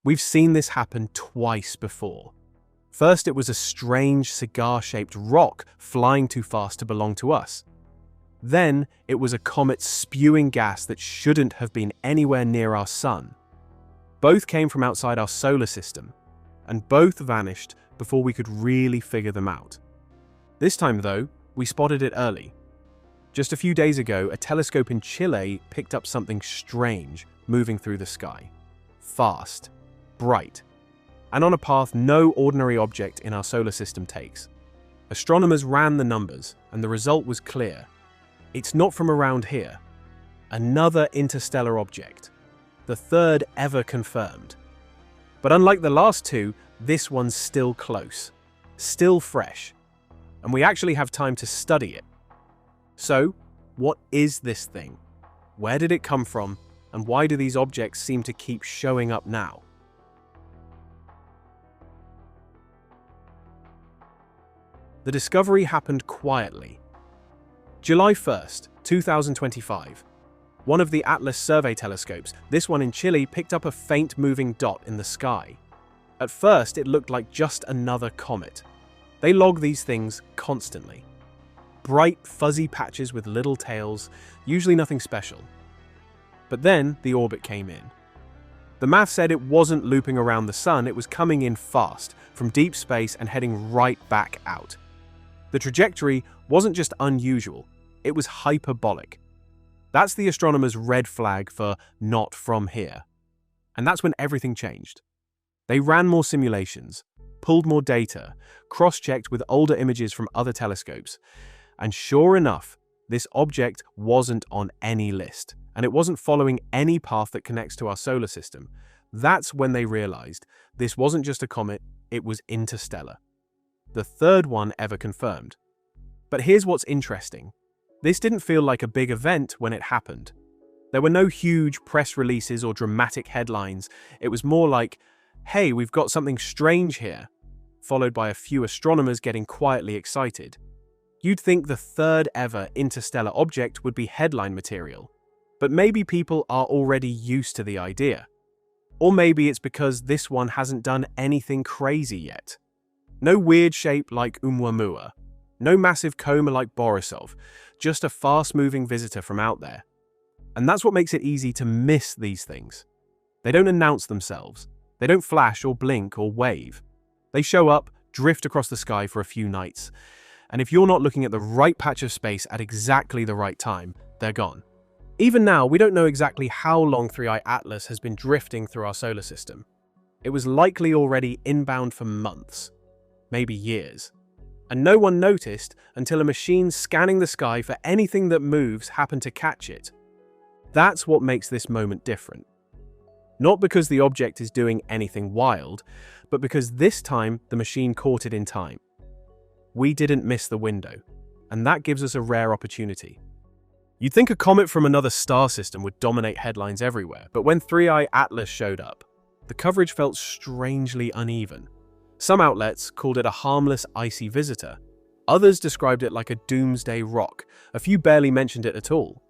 We've seen this happen twice before. First, it was a strange cigar-shaped rock flying too fast to belong to us. Then, it was a comet spewing gas that shouldn't have been anywhere near our sun. Both came from outside our solar system, and both vanished before we could really figure them out. This time, though, we spotted it early. Just a few days ago, a telescope in Chile picked up something strange moving through the sky. Fast, bright, and on a path no ordinary object in our solar system takes. Astronomers ran the numbers, and the result was clear. It's not from around here. Another interstellar object. The third ever confirmed. But unlike the last two, this one's still close, still fresh, and we actually have time to study it. So, what is this thing? Where did it come from, and why do these objects seem to keep showing up now? The discovery happened quietly. July 1st, 2025. One of the Atlas survey telescopes, this one in Chile, picked up a faint moving dot in the sky. At first, it looked like just another comet. They log these things constantly. Bright, fuzzy patches with little tails, usually nothing special. But then the orbit came in. The math said it wasn't looping around the sun, it was coming in fast, from deep space and heading right back out. The trajectory wasn't just unusual, it was hyperbolic. That's the astronomers' red flag for not from here. And that's when everything changed. They ran more simulations, pulled more data, cross-checked with older images from other telescopes. And sure enough, this object wasn't on any list, and it wasn't following any path that connects to our solar system. That's when they realized this wasn't just a comet, it was interstellar. The third one ever confirmed. But here's what's interesting. This didn't feel like a big event when it happened. There were no huge press releases or dramatic headlines. It was more like, hey, we've got something strange here, followed by a few astronomers getting quietly excited. You'd think the third ever interstellar object would be headline material, but maybe people are already used to the idea. Or maybe it's because this one hasn't done anything crazy yet. No weird shape like Oumuamua, no massive coma like Borisov, just a fast-moving visitor from out there. And that's what makes it easy to miss these things. They don't announce themselves. They don't flash or blink or wave. They show up, drift across the sky for a few nights, and if you're not looking at the right patch of space at exactly the right time, they're gone. Even now, we don't know exactly how long 3I Atlas has been drifting through our solar system. It was likely already inbound for months, maybe years. And no one noticed until a machine scanning the sky for anything that moves happened to catch it. That's what makes this moment different. Not because the object is doing anything wild, but because this time the machine caught it in time. We didn't miss the window, and that gives us a rare opportunity. You'd think a comet from another star system would dominate headlines everywhere, but when 3I Atlas showed up, the coverage felt strangely uneven. Some outlets called it a harmless icy visitor. Others described it like a doomsday rock. A few barely mentioned it at all.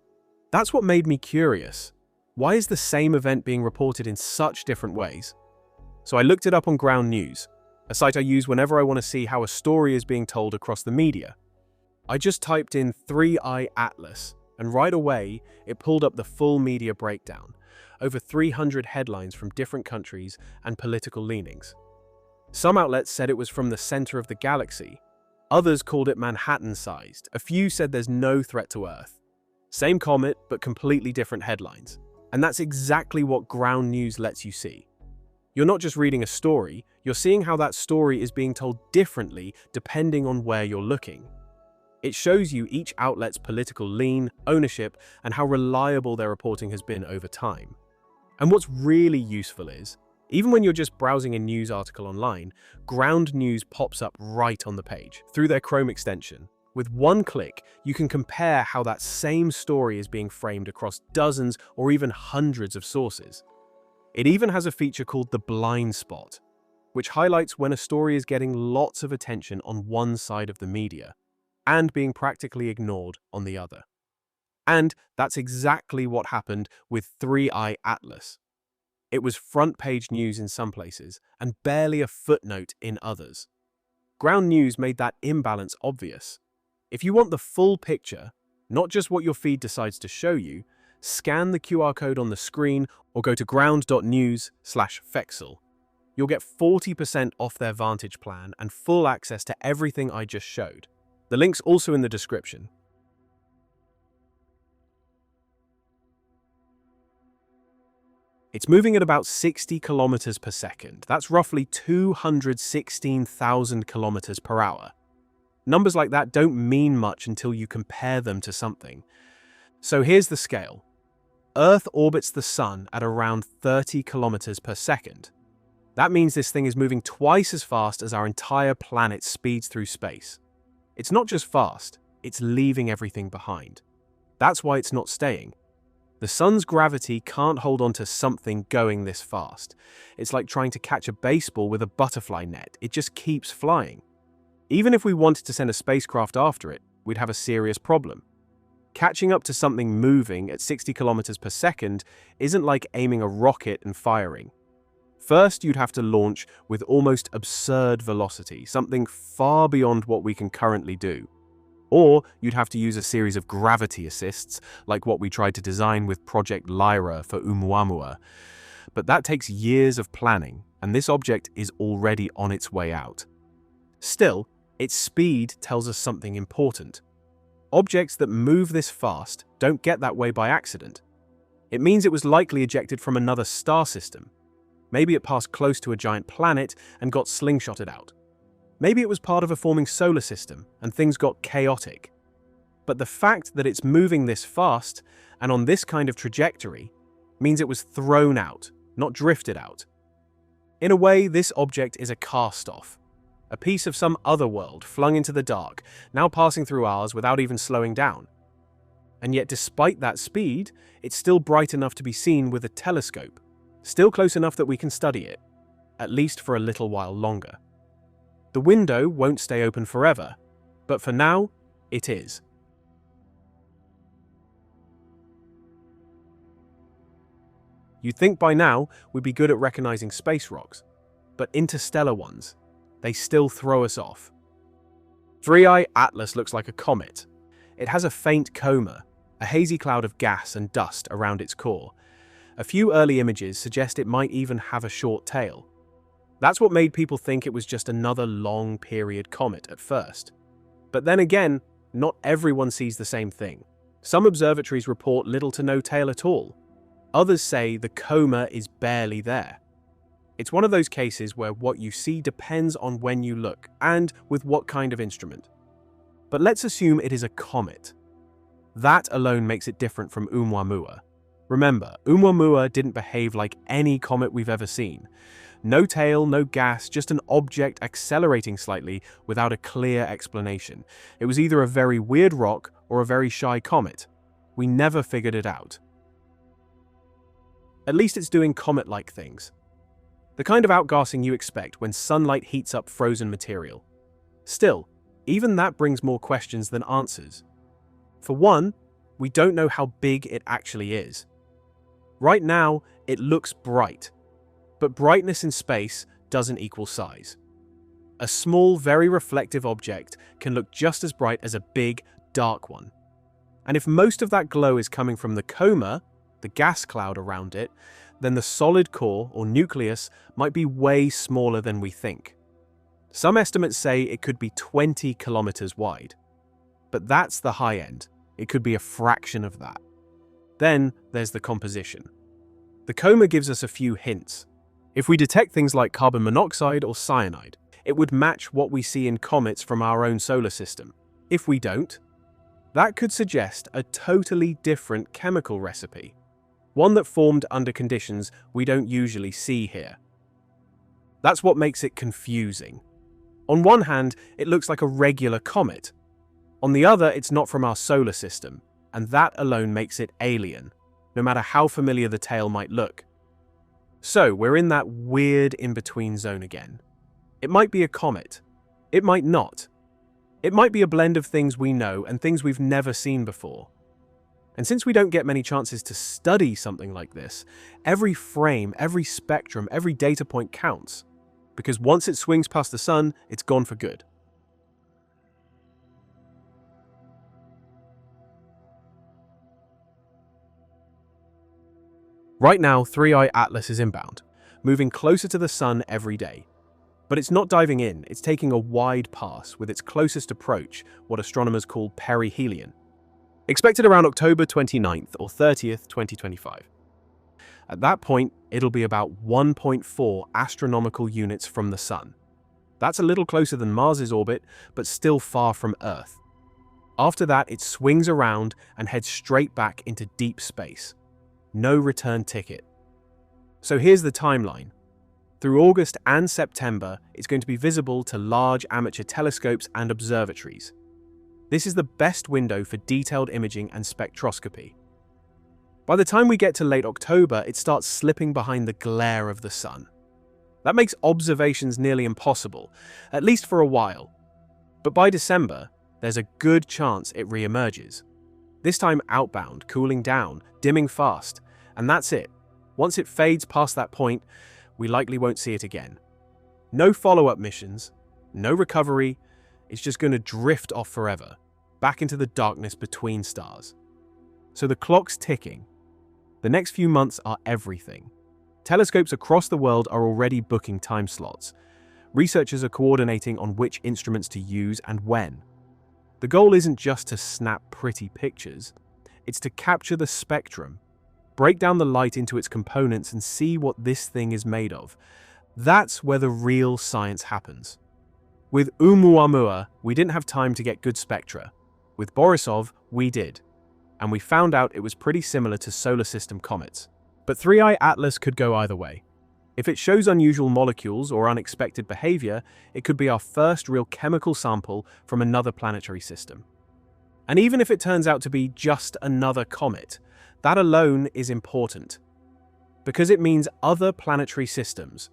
That's what made me curious. Why is the same event being reported in such different ways? So I looked it up on Ground News, a site I use whenever I want to see how a story is being told across the media. I just typed in 3I Atlas, and right away, it pulled up the full media breakdown. Over 300 headlines from different countries and political leanings. Some outlets said it was from the center of the galaxy. Others called it Manhattan-sized. A few said there's no threat to Earth. Same comet, but completely different headlines. And that's exactly what Ground News lets you see. You're not just reading a story, you're seeing how that story is being told differently depending on where you're looking. It shows you each outlet's political lean, ownership, and how reliable their reporting has been over time. And what's really useful is, even when you're just browsing a news article online, Ground News pops up right on the page, through their Chrome extension. With one click, you can compare how that same story is being framed across dozens or even hundreds of sources. It even has a feature called the blind spot, which highlights when a story is getting lots of attention on one side of the media and being practically ignored on the other. And that's exactly what happened with 3I Atlas. It was front-page news in some places, and barely a footnote in others. Ground news made that imbalance obvious. If you want the full picture, not just what your feed decides to show you, scan the QR code on the screen or go to ground.news/Fexel. You'll get 40% off their Vantage plan and full access to everything I just showed. The link's also in the description. It's moving at about 60 kilometers per second. That's roughly 216,000 kilometers per hour. Numbers like that don't mean much until you compare them to something. So here's the scale. Earth orbits the Sun at around 30 kilometers per second. That means this thing is moving twice as fast as our entire planet speeds through space. It's not just fast, it's leaving everything behind. That's why it's not staying. The Sun's gravity can't hold on to something going this fast. It's like trying to catch a baseball with a butterfly net. It just keeps flying. Even if we wanted to send a spacecraft after it, we'd have a serious problem. Catching up to something moving at 60 kilometers per second isn't like aiming a rocket and firing. First, you'd have to launch with almost absurd velocity, something far beyond what we can currently do. Or you'd have to use a series of gravity assists, like what we tried to design with Project Lyra for Oumuamua. But that takes years of planning, and this object is already on its way out. Still, its speed tells us something important. Objects that move this fast don't get that way by accident. It means it was likely ejected from another star system. Maybe it passed close to a giant planet and got slingshotted out. Maybe it was part of a forming solar system and things got chaotic. But the fact that it's moving this fast and on this kind of trajectory means it was thrown out, not drifted out. In a way, this object is a cast-off, a piece of some other world flung into the dark, now passing through ours without even slowing down. And yet, despite that speed, it's still bright enough to be seen with a telescope, still close enough that we can study it, at least for a little while longer. The window won't stay open forever, but for now, it is. You'd think by now we'd be good at recognizing space rocks, but interstellar ones, they still throw us off. 3I Atlas looks like a comet. It has a faint coma, a hazy cloud of gas and dust around its core. A few early images suggest it might even have a short tail. That's what made people think it was just another long-period comet at first. But then again, not everyone sees the same thing. Some observatories report little to no tail at all. Others say the coma is barely there. It's one of those cases where what you see depends on when you look and with what kind of instrument. But let's assume it is a comet. That alone makes it different from Oumuamua. Remember, Oumuamua didn't behave like any comet we've ever seen. No tail, no gas, just an object accelerating slightly without a clear explanation. It was either a very weird rock or a very shy comet. We never figured it out. At least it's doing comet-like things. The kind of outgassing you expect when sunlight heats up frozen material. Still, even that brings more questions than answers. For one, we don't know how big it actually is. Right now, it looks bright, but brightness in space doesn't equal size. A small, very reflective object can look just as bright as a big, dark one. And if most of that glow is coming from the coma, the gas cloud around it, then the solid core, or nucleus, might be way smaller than we think. Some estimates say it could be 20 kilometers wide. But that's the high end. It could be a fraction of that. Then there's the composition. The coma gives us a few hints. If we detect things like carbon monoxide or cyanide, it would match what we see in comets from our own solar system. If we don't, that could suggest a totally different chemical recipe, one that formed under conditions we don't usually see here. That's what makes it confusing. On one hand, it looks like a regular comet. On the other, it's not from our solar system, and that alone makes it alien, no matter how familiar the tail might look. So, we're in that weird in-between zone again. It might be a comet. It might not. It might be a blend of things we know and things we've never seen before. And since we don't get many chances to study something like this, every frame, every spectrum, every data point counts. Because once it swings past the sun, it's gone for good. Right now, 3i Atlas is inbound, moving closer to the sun every day. But it's not diving in, it's taking a wide pass with its closest approach, what astronomers call perihelion. Expected around October 29th or 30th, 2025. At that point, it'll be about 1.4 astronomical units from the sun. That's a little closer than Mars's orbit, but still far from Earth. After that, it swings around and heads straight back into deep space. No return ticket. So here's the timeline. Through August and September, it's going to be visible to large amateur telescopes and observatories. This is the best window for detailed imaging and spectroscopy. By the time we get to late October, it starts slipping behind the glare of the sun. That makes observations nearly impossible, at least for a while. But by December, there's a good chance it re-emerges. This time outbound, cooling down, dimming fast, and that's it. Once it fades past that point, we likely won't see it again. No follow-up missions, no recovery, it's just going to drift off forever, back into the darkness between stars. So the clock's ticking. The next few months are everything. Telescopes across the world are already booking time slots. Researchers are coordinating on which instruments to use and when. The goal isn't just to snap pretty pictures, it's to capture the spectrum, break down the light into its components and see what this thing is made of. That's where the real science happens. With Oumuamua, we didn't have time to get good spectra. With Borisov, we did. And we found out it was pretty similar to solar system comets. But 3i Atlas could go either way. If it shows unusual molecules or unexpected behavior, it could be our first real chemical sample from another planetary system. And even if it turns out to be just another comet, that alone is important. Because it means other planetary systems,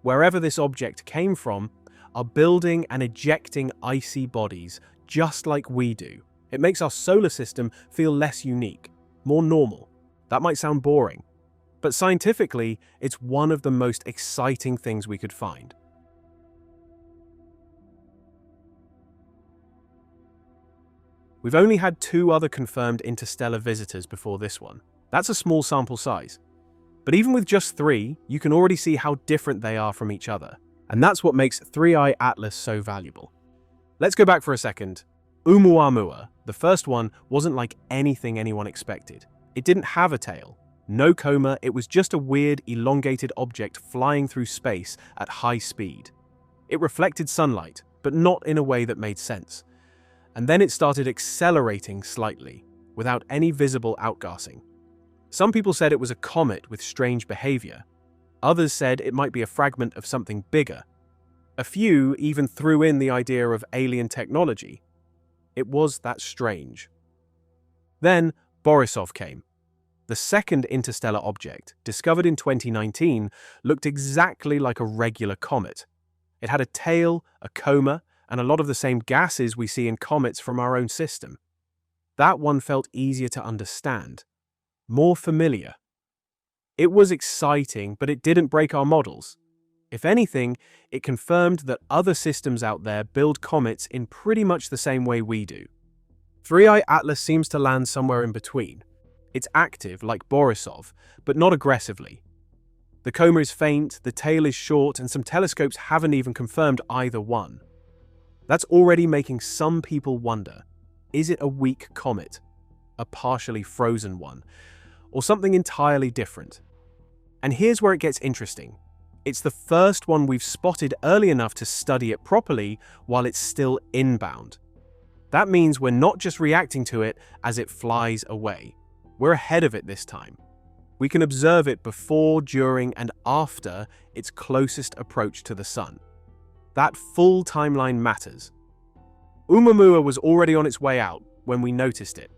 wherever this object came from, are building and ejecting icy bodies just like we do. It makes our solar system feel less unique, more normal. That might sound boring, but scientifically, it's one of the most exciting things we could find. We've only had 2 other confirmed interstellar visitors before this one. That's a small sample size. But even with just 3, you can already see how different they are from each other. And that's what makes 3i Atlas so valuable. Let's go back for a second. Oumuamua, the first one, wasn't like anything anyone expected. It didn't have a tail. No coma, it was just a weird, elongated object flying through space at high speed. It reflected sunlight, but not in a way that made sense. And then it started accelerating slightly, without any visible outgassing. Some people said it was a comet with strange behavior. Others said it might be a fragment of something bigger. A few even threw in the idea of alien technology. It was that strange. Then Borisov came. The second interstellar object, discovered in 2019, looked exactly like a regular comet. It had a tail, a coma, and a lot of the same gases we see in comets from our own system. That one felt easier to understand, more familiar. It was exciting, but it didn't break our models. If anything, it confirmed that other systems out there build comets in pretty much the same way we do. 3i Atlas seems to land somewhere in between. It's active, like Borisov, but not aggressively. The coma is faint, the tail is short, and some telescopes haven't even confirmed either one. That's already making some people wonder, is it a weak comet? A partially frozen one? Or something entirely different? And here's where it gets interesting. It's the first one we've spotted early enough to study it properly while it's still inbound. That means we're not just reacting to it as it flies away. We're ahead of it this time. We can observe it before, during, and after its closest approach to the sun. That full timeline matters. Oumuamua was already on its way out when we noticed it.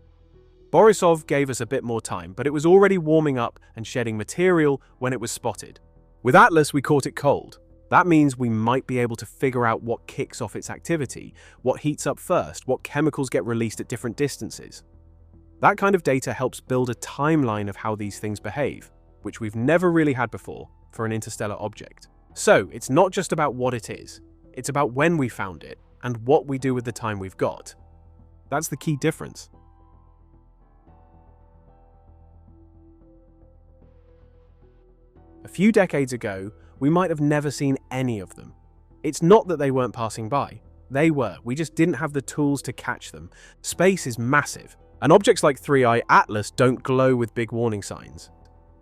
Borisov gave us a bit more time, but it was already warming up and shedding material when it was spotted. With Atlas, we caught it cold. That means we might be able to figure out what kicks off its activity, what heats up first, what chemicals get released at different distances. That kind of data helps build a timeline of how these things behave, which we've never really had before for an interstellar object. So, it's not just about what it is, it's about when we found it and what we do with the time we've got. That's the key difference. A few decades ago, we might have never seen any of them. It's not that they weren't passing by. They were. We just didn't have the tools to catch them. Space is massive, and objects like 3I Atlas don't glow with big warning signs.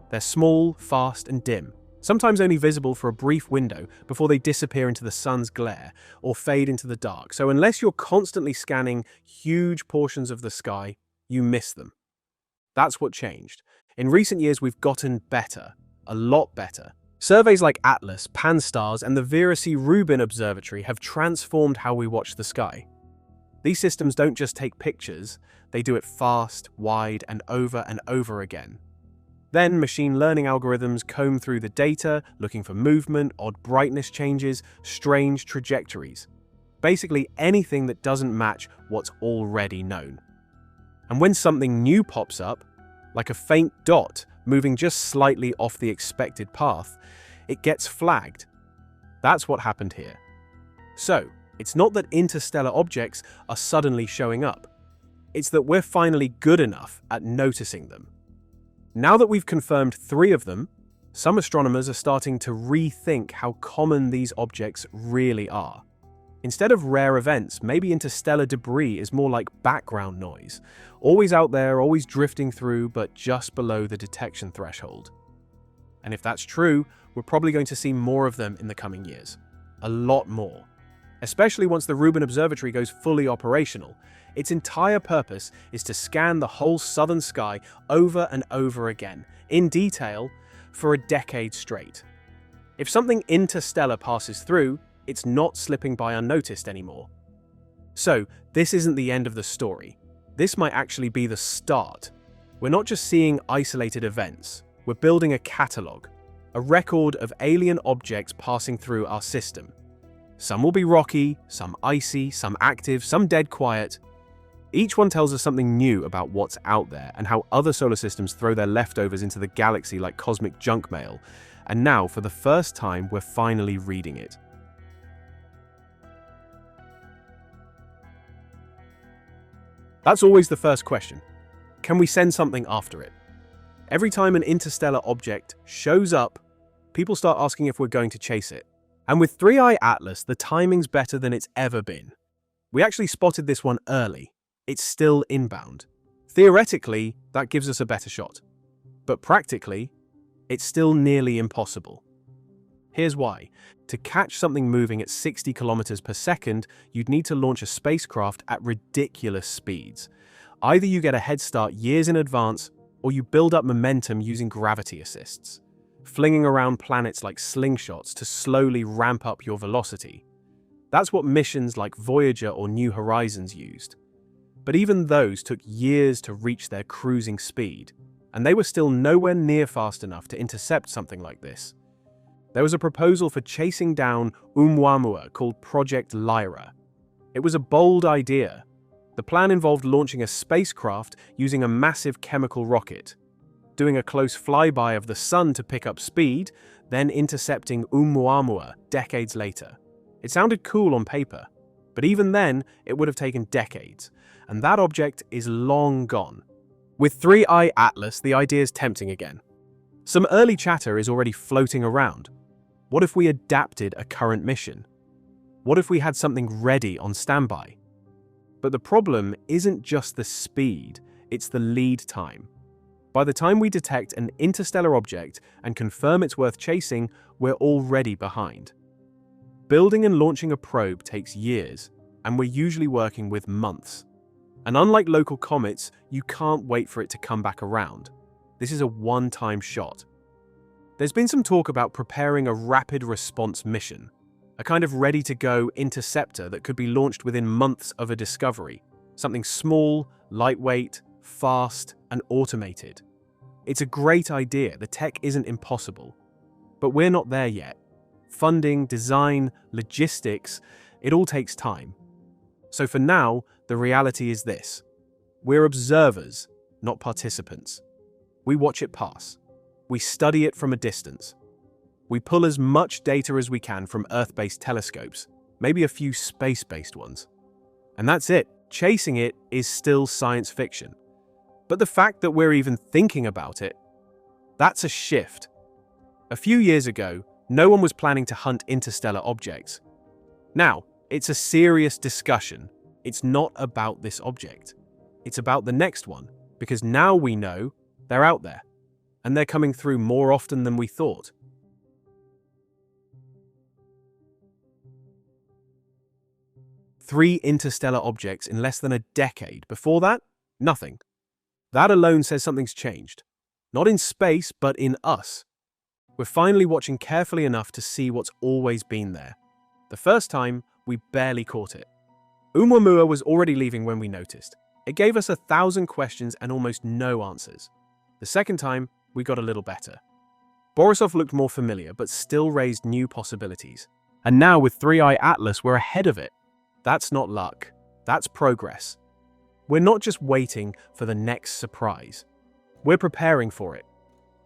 They're small, fast, and dim, sometimes only visible for a brief window before they disappear into the sun's glare or fade into the dark. So unless you're constantly scanning huge portions of the sky, you miss them. That's what changed. In recent years, we've gotten better, a lot better. Surveys like Atlas, Pan-STARRS, and the Vera C. Rubin Observatory have transformed how we watch the sky. These systems don't just take pictures, they do it fast, wide, and over again. Then machine learning algorithms comb through the data, looking for movement, odd brightness changes, strange trajectories. Basically anything that doesn't match what's already known. And when something new pops up, like a faint dot moving just slightly off the expected path, it gets flagged. That's what happened here. So, it's not that interstellar objects are suddenly showing up. It's that we're finally good enough at noticing them. Now that we've confirmed 3 of them, some astronomers are starting to rethink how common these objects really are. Instead of rare events, maybe interstellar debris is more like background noise, always out there, always drifting through, but just below the detection threshold. And if that's true, we're probably going to see more of them in the coming years. A lot more. Especially once the Rubin Observatory goes fully operational. Its entire purpose is to scan the whole southern sky over and over again, in detail, for a decade straight. If something interstellar passes through, it's not slipping by unnoticed anymore. So, this isn't the end of the story. This might actually be the start. We're not just seeing isolated events, we're building a catalogue, a record of alien objects passing through our system. Some will be rocky, some icy, some active, some dead quiet. Each one tells us something new about what's out there and how other solar systems throw their leftovers into the galaxy like cosmic junk mail. And now, for the first time, we're finally reading it. That's always the first question. Can we send something after it? Every time an interstellar object shows up, people start asking if we're going to chase it. And with 3I Atlas, the timing's better than it's ever been. We actually spotted this one early. It's still inbound. Theoretically, that gives us a better shot. But practically, it's still nearly impossible. Here's why. To catch something moving at 60 kilometers per second, you'd need to launch a spacecraft at ridiculous speeds. Either you get a head start years in advance, or you build up momentum using gravity assists, flinging around planets like slingshots to slowly ramp up your velocity. That's what missions like Voyager or New Horizons used. But even those took years to reach their cruising speed, and they were still nowhere near fast enough to intercept something like this. There was a proposal for chasing down Oumuamua called Project Lyra. It was a bold idea. The plan involved launching a spacecraft using a massive chemical rocket, doing a close flyby of the sun to pick up speed, then intercepting Oumuamua decades later. It sounded cool on paper, but even then, it would have taken decades, and that object is long gone. With 3I Atlas, the idea's tempting again. Some early chatter is already floating around. What if we adapted a current mission? What if we had something ready on standby? But the problem isn't just the speed, it's the lead time. By the time we detect an interstellar object and confirm it's worth chasing, we're already behind. Building and launching a probe takes years, and we're usually working with months. And unlike local comets, you can't wait for it to come back around. This is a one-time shot. There's been some talk about preparing a rapid response mission, a kind of ready-to-go interceptor that could be launched within months of a discovery, something small, lightweight, fast, and automated. It's a great idea, the tech isn't impossible. But we're not there yet. Funding, design, logistics, it all takes time. So for now, the reality is this. We're observers, not participants. We watch it pass. We study it from a distance. We pull as much data as we can from Earth-based telescopes, maybe a few space-based ones. And that's it. Chasing it is still science fiction. But the fact that we're even thinking about it, that's a shift. A few years ago, no one was planning to hunt interstellar objects. Now, it's a serious discussion. It's not about this object. It's about the next one, because now we know they're out there, and they're coming through more often than we thought. Three interstellar objects in less than a decade. Before that, nothing. That alone says something's changed. Not in space, but in us. We're finally watching carefully enough to see what's always been there. The first time, we barely caught it. Oumuamua was already leaving when we noticed. It gave us 1,000 questions and almost no answers. The second time, we got a little better. Borisov looked more familiar, but still raised new possibilities. And now with 3i Atlas, we're ahead of it. That's not luck. That's progress. We're not just waiting for the next surprise. We're preparing for it.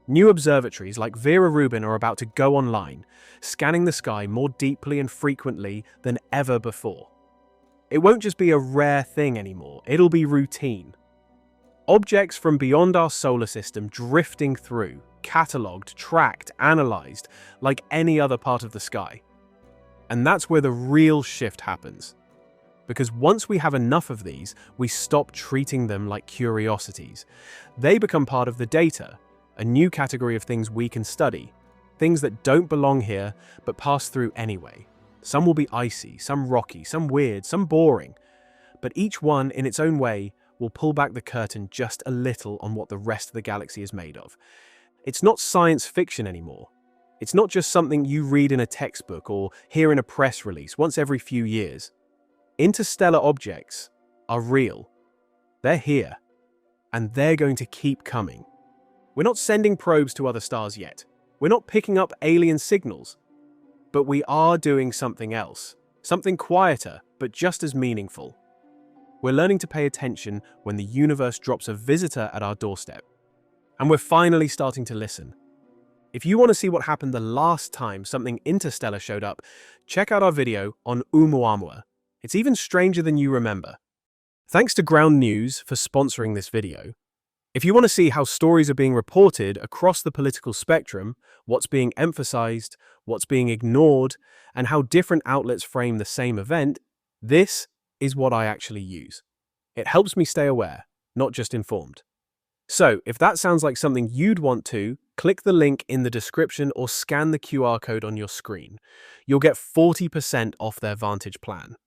New observatories like Vera Rubin are about to go online, scanning the sky more deeply and frequently than ever before. It won't just be a rare thing anymore, it'll be routine. Objects from beyond our solar system drifting through, catalogued, tracked, analyzed, like any other part of the sky. And that's where the real shift happens. Because once we have enough of these, we stop treating them like curiosities. They become part of the data, a new category of things we can study, things that don't belong here but pass through anyway. Some will be icy, some rocky, some weird, some boring, but each one in its own way will pull back the curtain just a little on what the rest of the galaxy is made of. It's not science fiction anymore. It's not just something you read in a textbook or hear in a press release once every few years. Interstellar objects are real. They're here, and they're going to keep coming. We're not sending probes to other stars yet. We're not picking up alien signals. But we are doing something else, something quieter, but just as meaningful. We're learning to pay attention when the universe drops a visitor at our doorstep. And we're finally starting to listen. If you want to see what happened the last time something interstellar showed up, check out our video on Oumuamua. It's even stranger than you remember. Thanks to Ground News for sponsoring this video. If you want to see how stories are being reported across the political spectrum, what's being emphasized, what's being ignored, and how different outlets frame the same event, this is what I actually use. It helps me stay aware, not just informed. So, if that sounds like something you'd want to, click the link in the description or scan the QR code on your screen. You'll get 40% off their Vantage plan.